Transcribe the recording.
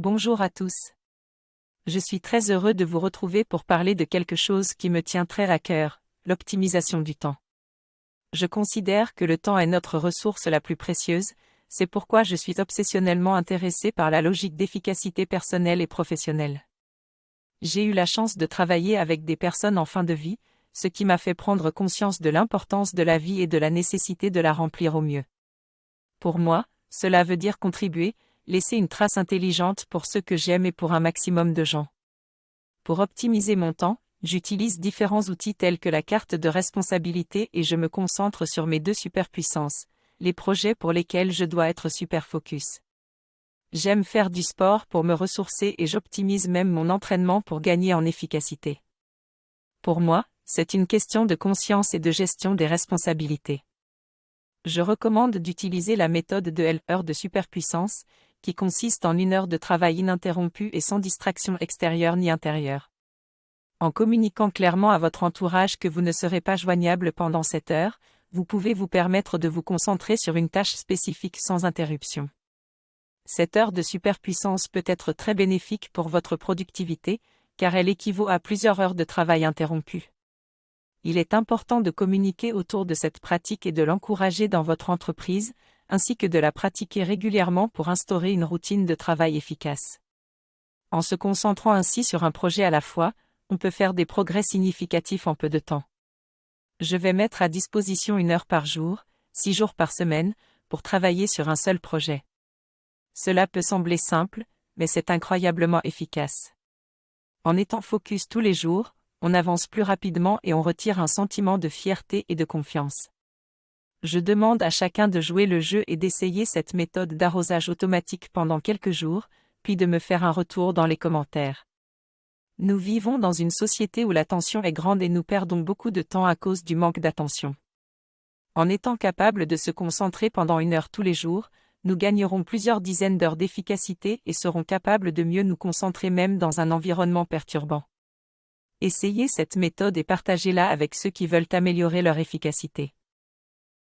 Bonjour à tous. Je suis très heureux de vous retrouver pour parler de quelque chose qui me tient très à cœur, l'optimisation du temps. Je considère que le temps est notre ressource la plus précieuse, c'est pourquoi je suis obsessionnellement intéressé par la logique d'efficacité personnelle et professionnelle. J'ai eu la chance de travailler avec des personnes en fin de vie, ce qui m'a fait prendre conscience de l'importance de la vie et de la nécessité de la remplir au mieux. Pour moi, cela veut dire contribuer, laisser une trace intelligente pour ceux que j'aime et pour un maximum de gens. Pour optimiser mon temps, j'utilise différents outils tels que la carte de responsabilité et je me concentre sur mes deux superpuissances, les projets pour lesquels je dois être super focus. J'aime faire du sport pour me ressourcer et j'optimise même mon entraînement pour gagner en efficacité. Pour moi, c'est une question de conscience et de gestion des responsabilités. Je recommande d'utiliser la méthode de L heure de superpuissance, qui consiste en 1 heure de travail ininterrompu et sans distraction extérieure ni intérieure. En communiquant clairement à votre entourage que vous ne serez pas joignable pendant cette heure, vous pouvez vous permettre de vous concentrer sur une tâche spécifique sans interruption. Cette heure de superpuissance peut être très bénéfique pour votre productivité, car elle équivaut à plusieurs heures de travail interrompu. Il est important de communiquer autour de cette pratique et de l'encourager dans votre entreprise, ainsi que de la pratiquer régulièrement pour instaurer une routine de travail efficace. En se concentrant ainsi sur un projet à la fois, on peut faire des progrès significatifs en peu de temps. Je vais mettre à disposition 1 heure par jour, 6 jours par semaine, pour travailler sur un seul projet. Cela peut sembler simple, mais c'est incroyablement efficace. En étant focus tous les jours, on avance plus rapidement et on retire un sentiment de fierté et de confiance. Je demande à chacun de jouer le jeu et d'essayer cette méthode d'arrosage automatique pendant quelques jours, puis de me faire un retour dans les commentaires. Nous vivons dans une société où l'attention est grande et nous perdons beaucoup de temps à cause du manque d'attention. En étant capable de se concentrer pendant 1 heure tous les jours, nous gagnerons plusieurs dizaines d'heures d'efficacité et serons capables de mieux nous concentrer même dans un environnement perturbant. Essayez cette méthode et partagez-la avec ceux qui veulent améliorer leur efficacité.